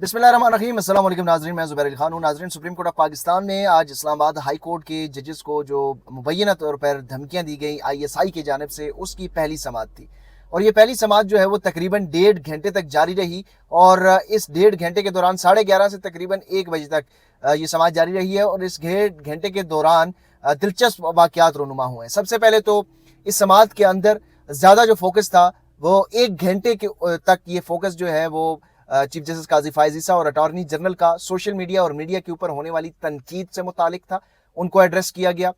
बिस्मिल्लाहिर्रहमानिर्रहीम। अस्सलाम वालेकुम नाज़रीन, मैं ज़ुबैर अली खान हूँ। नाज़रीन, सुप्रीम कोर्ट ऑफ पाकिस्तान में आज इस्लामाबाद हाई कोर्ट के जजेस को जो मुबैना तौर पर धमकियाँ दी गई ISI की जानिब से, उसकी पहली समाअत थी। और ये पहली समाअत जो है वो तकरीबन 1.5 घंटे तक जारी रही। और इस 1.5 घंटे के दौरान 11:30 से तकरीबन 1 बजे तक ये समाअत जारी रही है। और इस 1.5 घंटे के दौरान दिलचस्प वाक़यात रूनुमा हुए हैं। सबसे पहले तो इस समाअत के अंदर ज़्यादा जो फोकस था वो 1 घंटे के तक ये फोकस जो है वो चीफ जस्टिस काजी फायज ईसा और अटॉर्नी जनरल का सोशल मीडिया और मीडिया के ऊपर होने वाली तनकीद से मुतालिक था, उनको एड्रेस किया गया।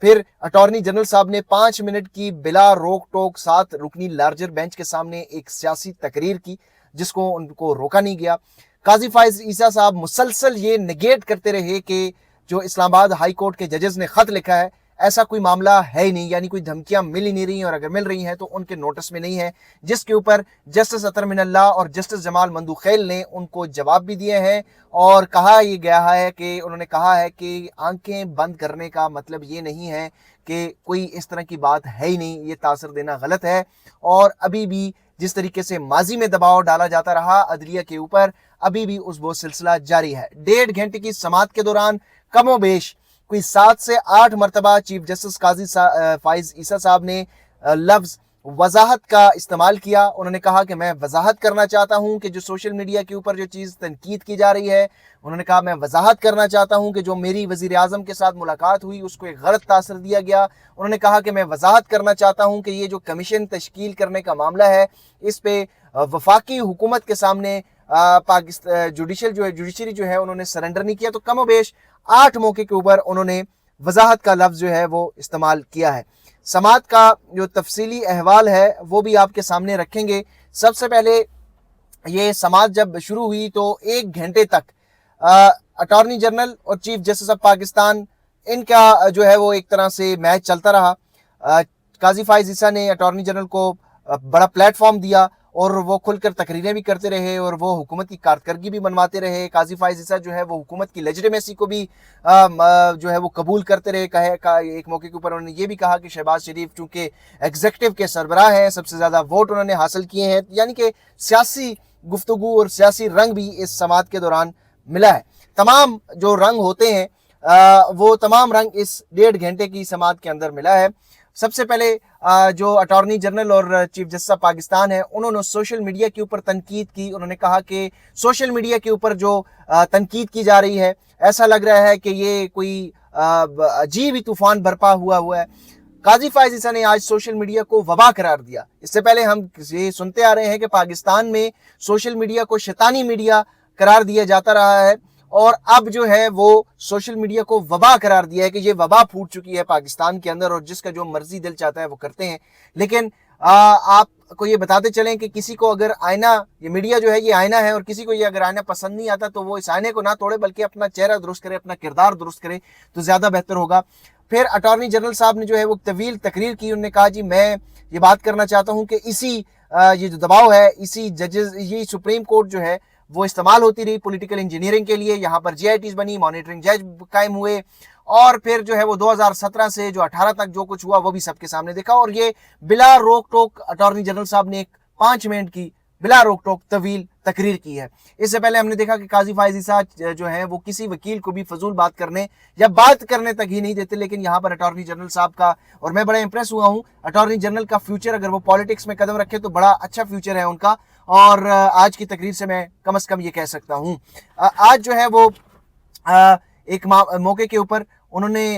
फिर अटॉर्नी जनरल साहब ने 5 मिनट की बिला रोक टोक 7 रुकनी लार्जर बेंच के सामने एक सियासी तकरीर की, जिसको उनको रोका नहीं गया। काजी फायज ईसा साहब मुसलसल ये निगेट करते रहे कि जो इस्लामाबाद हाई कोर्ट के जजेस ने खत लिखा है ऐसा कोई मामला है ही नहीं, यानी कोई धमकियां मिल ही नहीं रही, और अगर मिल रही हैं तो उनके नोटिस में नहीं है। जिसके ऊपर जस्टिस अतर मिनल्ला और जस्टिस जमाल मंदूखेल ने उनको जवाब भी दिए हैं। और कहा ये गया है कि उन्होंने कहा है कि आंखें बंद करने का मतलब ये नहीं है कि कोई इस तरह की बात है ही नहीं, ये तासर देना गलत है। और अभी भी जिस तरीके से माजी में दबाव डाला जाता रहा अदलिया के ऊपर, अभी भी वो सिलसिला जारी है। 1.5 घंटे की समाअत के दौरान कमोबेश कोई 7 से 8 मरतबा चीफ जस्टिस काजी फायज ईसा साहब ने लफ्ज वजाहत का इस्तेमाल किया। उन्होंने कहा कि मैं वजाहत करना चाहता हूं कि जो सोशल मीडिया के ऊपर जो चीज़ तनकीद की जा रही है, उन्होंने कहा मैं वजाहत करना चाहता हूं कि जो मेरी वजीर आजम के साथ मुलाकात हुई उसको एक गलत तासर दिया गया। उन्होंने कहा कि मैं वजाहत करना चाहता हूं कि ये जो कमीशन तश्कील करने का मामला है इस पे वफाकी हुकूमत के सामने पाकिस्तान जुडिशरी जो है उन्होंने सरेंडर नहीं किया। तो कमोबेश 8 मौके के ऊपर उन्होंने वजाहत का लफ्ज जो है वो इस्तेमाल किया है। समाअत का जो तफसीली अहवाल है वो भी आपके सामने रखेंगे। सबसे पहले ये समाअत जब शुरू हुई तो 1 घंटे तक अटॉर्नी जनरल और चीफ जस्टिस ऑफ पाकिस्तान, इनका जो है वो एक तरह से मैच चलता रहा। काजी फायज ईसा ने अटॉर्नी जनरल को बड़ा प्लेटफॉर्म दिया और वो खुलकर तकरीरें भी करते रहे और वो हुकूमत की कारकर्दगी भी मनवाते रहे। काजी फायज ईसा जो है वो हुकूमत की लेजिटिमेसी को भी जो है वो कबूल करते रहे। एक मौके के ऊपर उन्होंने ये भी कहा कि शहबाज शरीफ चूंकि एग्जीक्यूटिव के सरबराह हैं, सबसे ज़्यादा वोट उन्होंने हासिल किए हैं, यानी कि सियासी गुफ्तगू और सियासी रंग भी इस समाअत के दौरान मिला है। तमाम जो रंग होते हैं वो तमाम रंग इस 1.5 घंटे की समाअत के अंदर मिला है। सबसे पहले जो अटॉर्नी जनरल और चीफ जस्टिस ऑफ पाकिस्तान है उन्होंने सोशल मीडिया के ऊपर तनकीद की। उन्होंने कहा कि सोशल मीडिया के ऊपर जो तनकीद की जा रही है ऐसा लग रहा है कि ये कोई अजीब ही तूफान बरपा हुआ है। काजी फायज ईसा ने आज सोशल मीडिया को वबा करार दिया। इससे पहले हम ये सुनते आ रहे हैं कि पाकिस्तान में सोशल मीडिया को शैतानी मीडिया करार दिया जाता रहा है, और अब जो है वो सोशल मीडिया को वबा करार दिया है कि ये वबा फूट चुकी है पाकिस्तान के अंदर और जिसका जो मर्जी दिल चाहता है वो करते हैं। लेकिन आपको ये बताते चलें कि किसी को अगर आईना, ये मीडिया जो है ये आईना है, और किसी को ये अगर आईना पसंद नहीं आता तो वो इस आईने को ना तोड़े बल्कि अपना चेहरा दुरुस्त करे, अपना किरदार दुरुस्त करे तो ज्यादा बेहतर होगा। फिर अटॉर्नी जनरल साहब ने जो है वो तवील तकरीर की। उन्होंने कहा जी मैं ये बात करना चाहता हूँ कि इसी ये जो दबाव है, इसी जजेस, ये सुप्रीम कोर्ट जो है वो इस्तेमाल होती रही पॉलिटिकल इंजीनियरिंग के लिए। यहाँ पर JITs बनी, मॉनिटरिंग जज कायम हुए, और फिर जो है वो 2017 से जो 18 तक जो कुछ हुआ वो भी सबके सामने देखा। और ये बिला रोक टोक अटॉर्नी जनरल साहब ने एक 5 मिनट की बिला रोक टोक तवील तकरीर की है। इससे पहले हमने देखा कि काजी फायज ईसा जो है वो किसी वकील को भी फजूल बात करने या बात करने तक ही नहीं देते, लेकिन यहाँ पर अटॉर्नी जनरल साहब का, और मैं बड़ा इंप्रेस हुआ हूँ, अटॉर्नी जनरल का फ्यूचर अगर वो पॉलिटिक्स में कदम रखे तो बड़ा अच्छा फ्यूचर है उनका। और आज की तकरीर से मैं कम से कम ये कह सकता हूँ। आज जो है वो एक मौके के ऊपर उन्होंने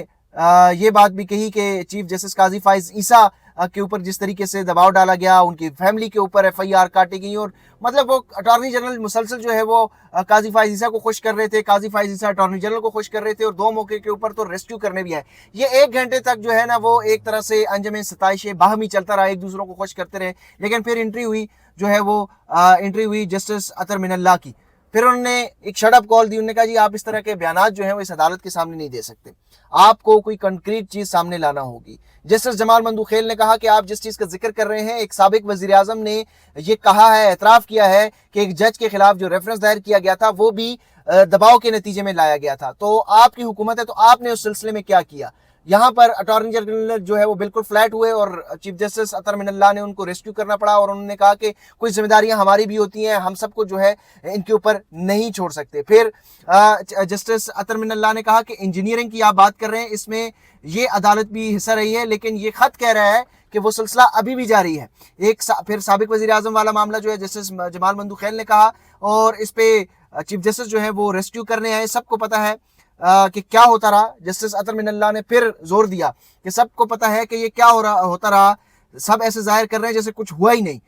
ये बात भी कही कि चीफ जस्टिस काजी फायज ईसा के ऊपर जिस तरीके से दबाव डाला गया, उनकी फैमिली के ऊपर FIR काटी गई, और मतलब वो अटॉर्नी जनरल मुसलसल जो है वो काजी फायज ईसा को खुश कर रहे थे, काजी फायज ईसा अटॉर्नी जनरल को खुश कर रहे थे, और 2 मौके के ऊपर तो रेस्क्यू करने भी है। ये 1 घंटे तक जो है ना वो एक तरह से अंजम सताइश बाहमी चलता रहा, एक दूसरों को खुश करते रहे। लेकिन फिर एंट्री हुई जो है वो एंट्री हुई जस्टिस अतर मिनल्ला की। फिर उन्होंने एक शटअप कॉल दी। उन्होंने कहा जी आप इस तरह के बयानात जो हैं वो इस अदालत के सामने नहीं दे सकते, आपको कोई कंक्रीट चीज सामने लाना होगी। जस्टिस जमाल मंदूखेल ने कहा कि आप जिस चीज का जिक्र कर रहे हैं, एक साबिक वजीर आजम ने ये कहा है, एतराफ किया है कि एक जज के खिलाफ जो रेफरेंस दायर किया गया था वो भी दबाव के नतीजे में लाया गया था, तो आपकी हुकूमत है तो आपने उस सिलसिले में क्या किया। यहाँ पर अटॉर्नी जनरल जो है वो बिल्कुल फ्लैट हुए और चीफ जस्टिस अतर मिनल्ला ने उनको रेस्क्यू करना पड़ा और उन्होंने कहा कि कुछ जिम्मेदारियां हमारी भी होती हैं, हम सबको जो है इनके ऊपर नहीं छोड़ सकते। फिर जस्टिस अतर मिनल्ला ने कहा कि इंजीनियरिंग की आप बात कर रहे हैं, इसमें ये अदालत भी हिस्सा रही है, लेकिन ये खत कह रहा है कि वो सिलसिला अभी भी जारी है। फिर साबिक वजीर आजम वाला मामला जो है जस्टिस जमाल मंदूखेल ने कहा, और इस पे चीफ जस्टिस जो है वो रेस्क्यू करने आए। सबको पता है कि क्या होता रहा। जस्टिस अतर मिनल्ला ने फिर जोर दिया कि सबको पता है कि ये क्या होता रहा, सब ऐसे जाहिर कर रहे हैं जैसे कुछ हुआ ही नहीं।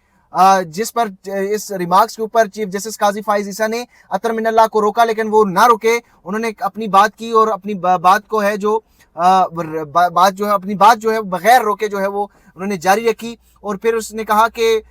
जिस पर इस रिमार्क्स के ऊपर चीफ जस्टिस काजी फाइज ईसा ने अतर मिनल्ला को रोका, लेकिन वो ना रुके, उन्होंने अपनी बात की और अपनी बात को है जो अपनी बात जो है बगैर रोके जो है वो उन्होंने जारी रखी। और फिर उसने कहा कि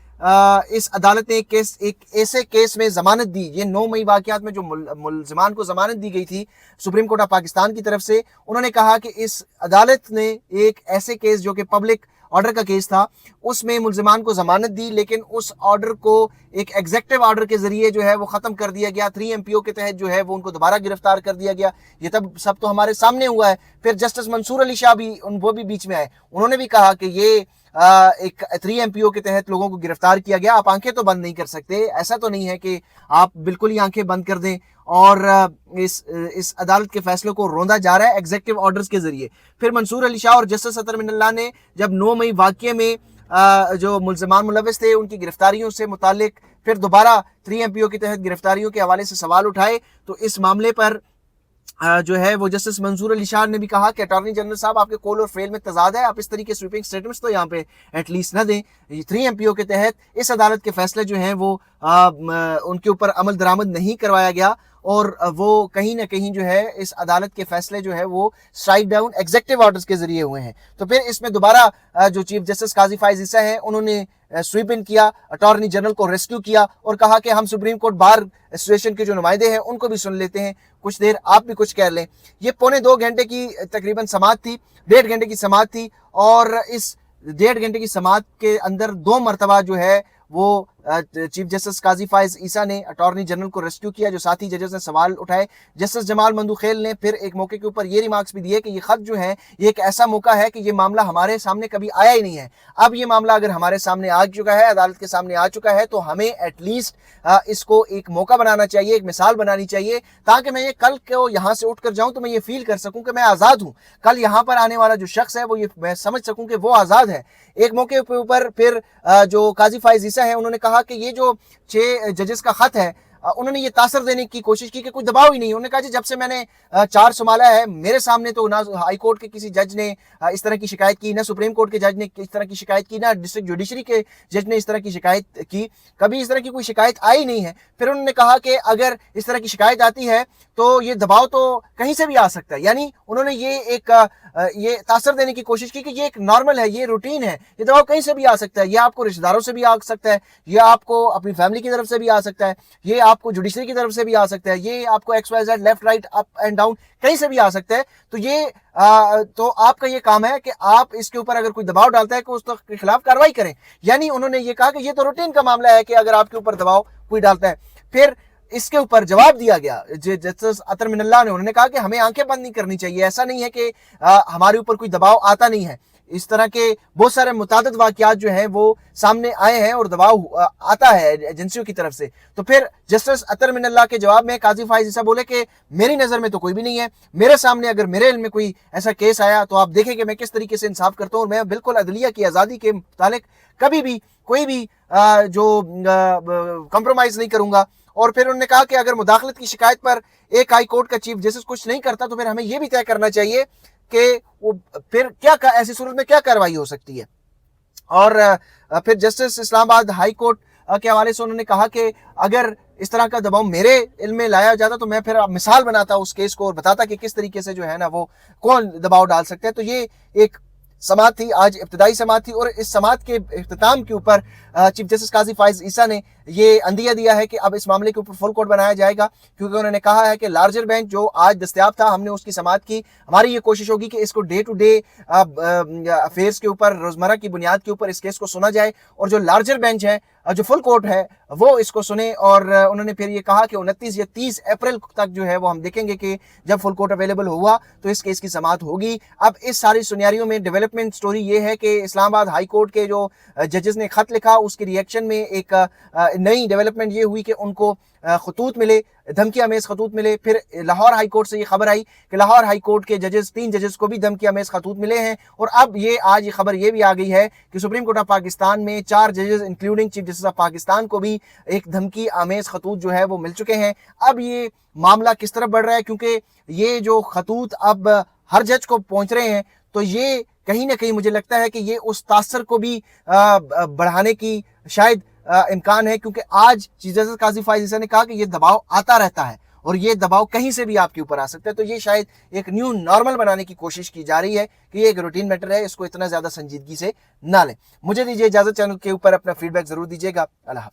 इस अदालत ने एक ऐसे केस में जमानत दी, ये 9 मई वाकयात में जो मुलजिमान को जमानत दी गई थी सुप्रीम कोर्ट ऑफ पाकिस्तान की तरफ से, उन्होंने कहा कि इस अदालत ने एक ऐसे केस जो कि पब्लिक ऑर्डर का केस था उसमें मुलजिमान को जमानत दी, लेकिन उस ऑर्डर को एक एग्जेक्टिव ऑर्डर के जरिए जो है वो खत्म कर दिया गया। 3 MPO के तहत जो है वो उनको दोबारा गिरफ्तार कर दिया गया। ये तब सब तो हमारे सामने हुआ है। फिर जस्टिस मंसूर अली शाह भी वो भी बीच में आए, उन्होंने भी कहा कि ये एक 3 MPO के तहत लोगों को गिरफ्तार किया गया, आप आंखें तो बंद नहीं कर सकते, ऐसा तो नहीं है कि आप बिल्कुल ही आंखें बंद कर दें। और इस अदालत के फैसले को रोंदा जा रहा है एग्जेक्टिव ऑर्डर्स के जरिए। फिर मंसूर अली शाह और जस्टिस अतर मिनल्ला ने जब 9 मई वाकये में जो मुलजमान मुलविस थे उनकी गिरफ्तारियों से मुतालिक फिर दोबारा 3 MPO के तहत गिरफ्तारियों के हवाले से सवाल उठाए, तो इस मामले पर जो है वो जस्टिस मंसूर अली शाह ने भी कहा कि अटॉर्नी जनरल साहब आपके कॉल और फेल में तजाद है, आप इस तरीके स्वीपिंग स्टेटमेंट्स तो यहाँ पे एटलीस्ट न दें। 3 MPO के तहत इस अदालत के फैसले जो हैं वो उनके ऊपर अमल दरामद नहीं करवाया गया और वो कहीं ना कहीं जो है इस अदालत के फैसले जो है वो स्ट्राइक डाउन एग्जेक्टिव ऑर्डर्स के जरिए हुए हैं। तो फिर इसमें दोबारा जो चीफ जस्टिस काजी फाइज ईसा हैं उन्होंने स्वीप इन किया, अटॉर्नी जनरल को रेस्क्यू किया और कहा कि हम सुप्रीम कोर्ट बार एसोसिएशन के जो नुमाइंदे हैं उनको भी सुन लेते हैं, कुछ देर आप भी कुछ कह लें। ये 1.25 घंटे की तकरीबन समाअत थी, 1.5 घंटे की समाअत थी, और इस 1.5 घंटे की समाअत के अंदर 2 मरतबा जो है वो चीफ जस्टिस काजी फाइज ईसा ने अटॉर्नी जनरल को रेस्क्यू किया, जो साथी जजेस ने सवाल उठाए। जस्टिस जमाल मंदूखेल ने फिर एक मौके के ऊपर ये रिमार्क्स भी दिए कि ये खत जो है ये एक ऐसा मौका है कि ये मामला हमारे सामने कभी आया ही नहीं है। अब ये मामला अगर हमारे सामने आ चुका है, अदालत के सामने आ चुका है, तो हमें एटलीस्ट इसको एक मौका बनाना चाहिए, एक मिसाल बनानी चाहिए, ताकि मैं ये कल को यहाँ से उठ कर जाऊँ तो मैं ये फील कर सकूँ कि मैं आज़ाद हूँ। कल यहाँ पर आने वाला जो शख्स है वो ये मैं समझ सकूँ कि वो आज़ाद है। एक मौके के ऊपर फिर जो काजी फाइज ईसा है उन्होंने कहा कि ये जो 6 जजेस का खत है उन्होंने ये तासर देने की कोशिश की कि कोई दबाव ही नहीं। उन्होंने कहा जी जब से मैंने चार्ज संभाला है मेरे सामने तो ना हाई कोर्ट के किसी जज ने इस तरह की शिकायत की, ना सुप्रीम कोर्ट के जज ने इस तरह की शिकायत की, ना डिस्ट्रिक्ट जुडिशरी के जज ने इस तरह की शिकायत की, कभी इस तरह की कोई शिकायत आई नहीं है। फिर उन्होंने कहा कि अगर इस तरह की शिकायत आती है तो ये दबाव तो कहीं से भी आ सकता है। यानी उन्होंने ये तासर देने की कोशिश की कि ये एक नॉर्मल है, ये रूटीन है, ये दबाव कहीं से भी आ सकता है, ये आपको रिश्तेदारों से भी आ सकता है, ये आपको अपनी फैमिली की तरफ से भी आ सकता है, ये आपको जुडिशरी की तरफ से भी आ सकता है, ये आपको XYZ left right up and down कहीं से भी आ सकता है। तो ये तो आपका ये काम है कि आप इसके ऊपर अगर कोई दबाव डालता है कि उसके खिलाफ कार्रवाई करें। यानी उन्होंने ये कहा कि ये तो रूटीन का मामला है कि अगर आपके ऊपर दबाव कोई डालता है। फिर इसके ऊपर जवाब दिया गया जस्टिस अतर मिनल्ला ने, उन्होंने कहा कि हमें आंखें बंद नहीं करनी चाहिए, ऐसा नहीं है कि हमारे ऊपर कोई दबाव आता नहीं है। इस तरह के बहुत सारे मुतादिद वाकयात जो हैं वो सामने आए हैं और दबाव आता है एजेंसियों की तरफ से। तो फिर जस्टिस अतर मिनल्ला के जवाब में काजी फाइज ईसा बोले कि मेरी नज़र में तो कोई भी नहीं है, मेरे सामने अगर मेरे इल्म में कोई ऐसा केस आया तो आप देखें कि मैं किस तरीके से इंसाफ करता हूँ और मैं बिल्कुल अदलिया की आज़ादी के मुतालिक कभी भी कोई भी जो कंप्रोमाइज़ नहीं करूँगा। और फिर उन्होंने कहा कि अगर मुदाखलत की शिकायत पर एक हाई कोर्ट का चीफ जस्टिस कुछ नहीं करता तो फिर हमें यह भी तय करना चाहिए कि वो फिर क्या ऐसी सूरत में क्या कार्रवाई हो सकती है। और फिर जस्टिस इस्लामाबाद हाई कोर्ट के हवाले से उन्होंने कहा कि अगर इस तरह का दबाव मेरे इल्म में लाया जाता तो मैं फिर मिसाल बनाता उस केस को और बताता कि किस तरीके से जो है ना वो कौन दबाव डाल सकता है। तो ये एक समाअत थी, आज इब्तिदाई समाअत थी और इस समाअत के इख्तिताम के ऊपर चीफ जस्टिस काजी फाइज ईसा ने ये अंदिया दिया है कि अब इस मामले के ऊपर फुल कोर्ट बनाया जाएगा, क्योंकि उन्होंने कहा है कि लार्जर बेंच जो आज दस्तयाब था, हमने उसकी समाअत की। हमारी ये कोशिश होगी कि इसको डे टू डे अफेयर्स के ऊपर, रोजमर्रा की बुनियाद के ऊपर इस केस को सुना जाए, और जो लार्जर बेंच है, जो फुल कोर्ट है, वो इसको सुने। और उन्होंने फिर ये कहा कि 29 या 30 अप्रैल तक जो है वो हम देखेंगे कि जब फुल कोर्ट अवेलेबल हुआ तो इस केस की समाअत होगी। अब इस सारी सिनेरियो में डेवलपमेंट स्टोरी ये है कि इस्लामाबाद हाई कोर्ट के जो जजेस ने खत लिखा, उसके रिएक्शन में एक नई डेवलपमेंट ये हुई कि उनको खतूत मिले, धमकी अमेज खतूत मिले। फिर लाहौर हाई कोर्ट से ये खबर आई कि लाहौर हाई कोर्ट के जजेस, 3 जजेस को भी धमकी अमेज खतूत मिले हैं। और अब ये आज ये खबर ये भी आ गई है कि सुप्रीम कोर्ट ऑफ पाकिस्तान में 4 जजेस including chief justice of Pakistan को भी एक धमकी अमेज खतूत जो है वो मिल चुके हैं। अब ये मामला किस तरफ बढ़ रहा है, क्योंकि ये जो खतूत अब हर जज को पहुंच रहे हैं, तो ये कहीं ना कहीं मुझे लगता है कि ये उस तासर को भी बढ़ाने की शायद इम्कान है, क्योंकि आज चीफ जस्टिस काजी फाइज ईसा ने कहा कि ये दबाव आता रहता है और ये दबाव कहीं से भी आपके ऊपर आ सकता है। तो ये शायद एक न्यू नॉर्मल बनाने की कोशिश की जा रही है कि ये एक रूटीन मैटर है, इसको इतना ज्यादा संजीदगी से ना लें। मुझे दीजिए इजाजत, चैनल के ऊपर अपना फीडबैक जरूर दीजिएगा। अल्लाह हाफिज।